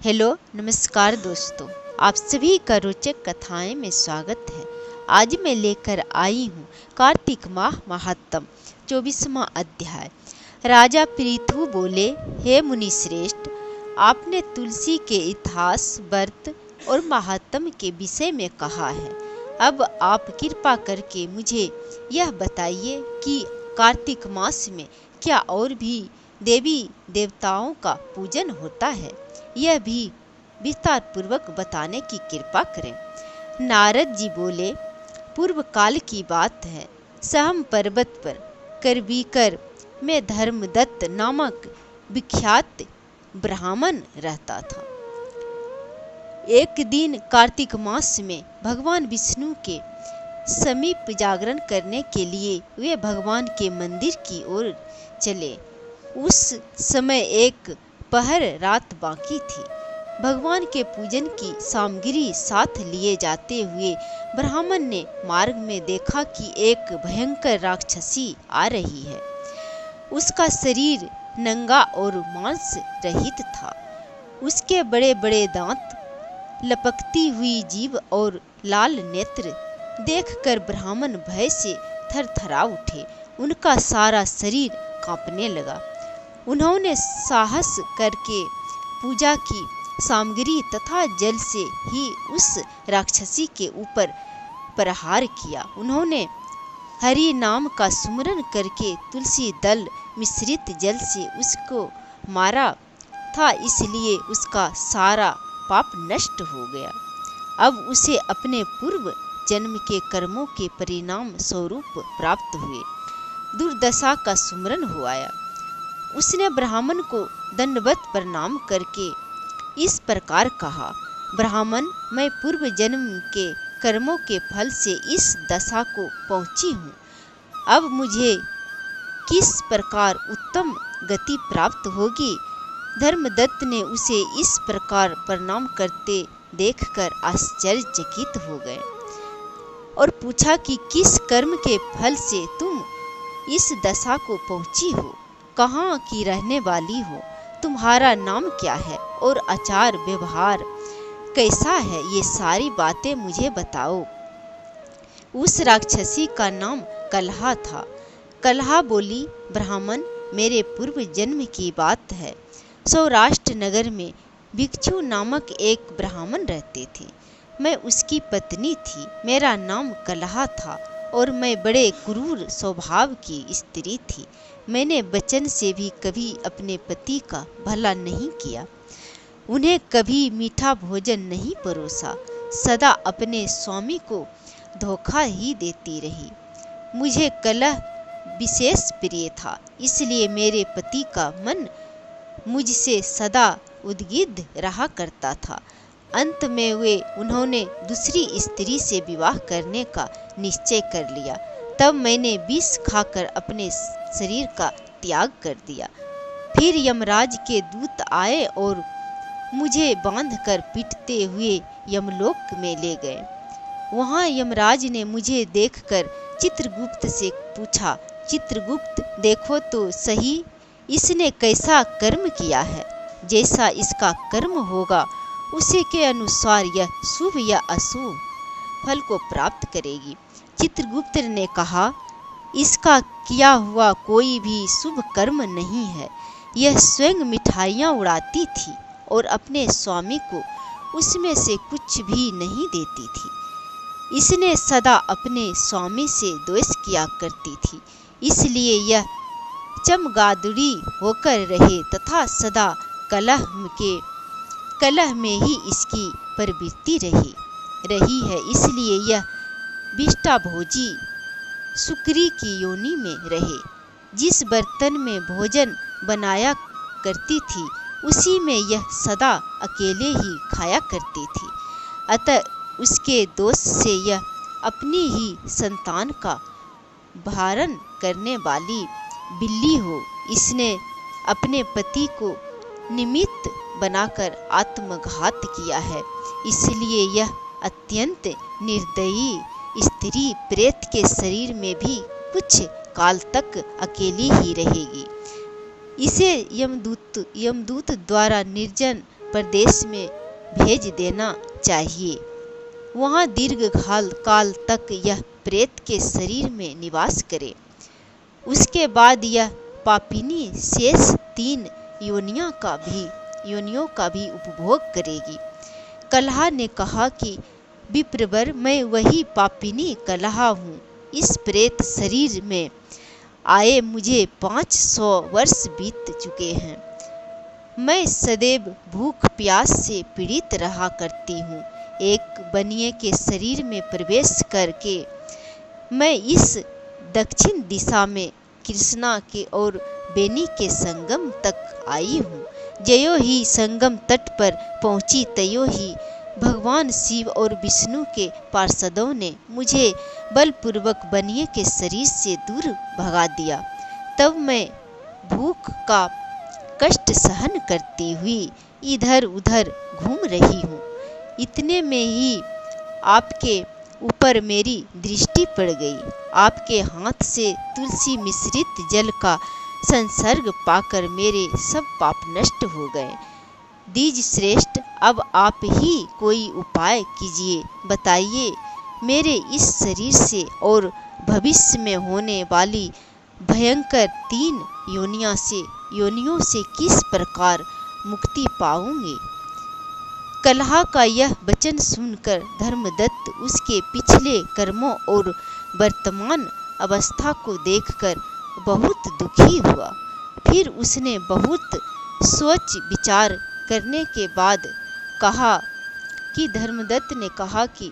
Hello नमस्कार दोस्तों, आप सभी का रोचक कथाएं में स्वागत है। आज मैं लेकर आई हूँ कार्तिक माह महात्म 24वां अध्याय। राजा पृथु बोले, हे मुनि श्रेष्ठ, आपने तुलसी के इतिहास, व्रत और महात्म के विषय में कहा है। अब आप कृपा करके मुझे यह बताइए कि कार्तिक मास में क्या और भी देवी देवताओं का पूजन होता है, यह भी विस्तार पूर्वक बताने की कृपा करें। नारद जी बोले, पूर्व काल की बात है। सहम पर्वत पर करवीकर में धर्मदत्त नामक विख्यात ब्राह्मण रहता था। एक दिन कार्तिक मास में भगवान विष्णु के समीप जागरण करने के लिए वे भगवान के मंदिर की ओर चले। उस समय एक पहर रात बाकी थी। भगवान के पूजन की सामग्री साथ लिए जाते हुए ब्राह्मण ने मार्ग में देखा कि एक भयंकर राक्षसी आ रही है। उसका शरीर नंगा और मांस रहित था। उसके बड़े बड़े दांत, लपकती हुई जीभ और लाल नेत्र देखकर ब्राह्मण भय से थरथरा उठे। उनका सारा शरीर कांपने लगा। उन्होंने साहस करके पूजा की सामग्री तथा जल से ही उस राक्षसी के ऊपर प्रहार किया। उन्होंने हरि नाम का सुमरन करके तुलसी दल मिश्रित जल से उसको मारा था, इसलिए उसका सारा पाप नष्ट हो गया। अब उसे अपने पूर्व जन्म के कर्मों के परिणाम स्वरूप प्राप्त हुए दुर्दशा का सुमरन हो आया। उसने ब्राह्मण को दंडवत प्रणाम करके इस प्रकार कहा, ब्राह्मण, मैं पूर्व जन्म के कर्मों के फल से इस दशा को पहुंची हूँ। अब मुझे किस प्रकार उत्तम गति प्राप्त होगी? धर्मदत्त ने उसे इस प्रकार प्रणाम करते देखकर आश्चर्यचकित हो गए और पूछा कि किस कर्म के फल से तुम इस दशा को पहुंची हो? कहाँ की रहने वाली हो? तुम्हारा नाम क्या है और आचार व्यवहार कैसा है? ये सारी बातें मुझे बताओ। उस राक्षसी का नाम कलहा था। कलहा बोली, ब्राह्मण, मेरे पूर्व जन्म की बात है। सौराष्ट्र नगर में भिक्षु नामक एक ब्राह्मण रहते थे। मैं उसकी पत्नी थी। मेरा नाम कलहा था और मैं बड़े क्रूर स्वभाव की स्त्री थी। मैंने वचन से भी कभी अपने पति का भला नहीं किया। उन्हें कभी मीठा भोजन नहीं परोसा। सदा अपने स्वामी को धोखा ही देती रही। मुझे कलह विशेष प्रिय था, इसलिए मेरे पति का मन मुझसे सदा उद्विग्न रहा करता था। अंत में उन्होंने दूसरी स्त्री से विवाह करने का निश्चय कर लिया। तब मैंने विष खाकर अपने शरीर का त्याग कर दिया। फिर यमराज के दूत आए और मुझे बांधकर पीटते हुए यमलोक में ले गए। वहां यमराज ने मुझे देखकर चित्रगुप्त से पूछा, चित्रगुप्त, देखो तो सही, इसने कैसा कर्म किया है। जैसा इसका कर्म होगा उसी के अनुसार यह शुभ या अशुभ फल को प्राप्त करेगी। चित्रगुप्त ने कहा, इसका किया हुआ कोई भी शुभ कर्म नहीं है। यह स्वयं मिठाइयाँ उड़ाती थी और अपने स्वामी को उसमें से कुछ भी नहीं देती थी। इसने सदा अपने स्वामी से द्वेष किया करती थी, इसलिए यह चमगादड़ी होकर रहे तथा सदा कलह में ही इसकी प्रवृत्ति रही है। इसलिए यह विष्टाभोजी सुकरी की योनि में रहे। जिस बर्तन में भोजन बनाया करती थी उसी में यह सदा अकेले ही खाया करती थी। अतः उसके दोष से यह अपनी ही संतान का भरण करने वाली बिल्ली हो। इसने अपने पति को निमित्त बनाकर आत्मघात किया है, इसलिए यह अत्यंत निर्दयी स्त्री प्रेत के शरीर में भी कुछ काल तक अकेली ही रहेगी। इसे यमदूत द्वारा निर्जन प्रदेश में भेज देना चाहिए। वहाँ दीर्घ काल तक यह प्रेत के शरीर में निवास करे। उसके बाद यह पापिनी शेष 3 योनियों का भी उपभोग करेगी। कलहा ने कहा कि विप्रवर, मैं वही पापिनी कलहा हूँ। इस प्रेत शरीर में आए मुझे 500 वर्ष बीत चुके हैं। मैं सदैव भूख प्यास से पीड़ित रहा करती हूँ। एक बनिए के शरीर में प्रवेश करके मैं इस दक्षिण दिशा में कृष्णा के और बेनी के संगम तक आई हूँ। ज्यों ही संगम तट पर पहुँची त्यों ही भगवान शिव और विष्णु के पार्षदों ने मुझे बलपूर्वक बनिए के शरीर से दूर भगा दिया। तब मैं भूख का कष्ट सहन करती हुई इधर उधर घूम रही हूँ। इतने में ही आपके ऊपर मेरी दृष्टि पड़ गई। आपके हाथ से तुलसी मिश्रित जल का संसर्ग पाकर मेरे सब पाप नष्ट हो गए। द्विज श्रेष्ठ, अब आप ही कोई उपाय कीजिए, बताइए मेरे इस शरीर से और भविष्य में होने वाली भयंकर 3 योनियों से किस प्रकार मुक्ति पाऊंगी। कलहा का यह वचन सुनकर धर्मदत्त उसके पिछले कर्मों और वर्तमान अवस्था को देखकर बहुत दुखी हुआ। फिर उसने बहुत सोच विचार करने के बाद धर्मदत्त ने कहा कि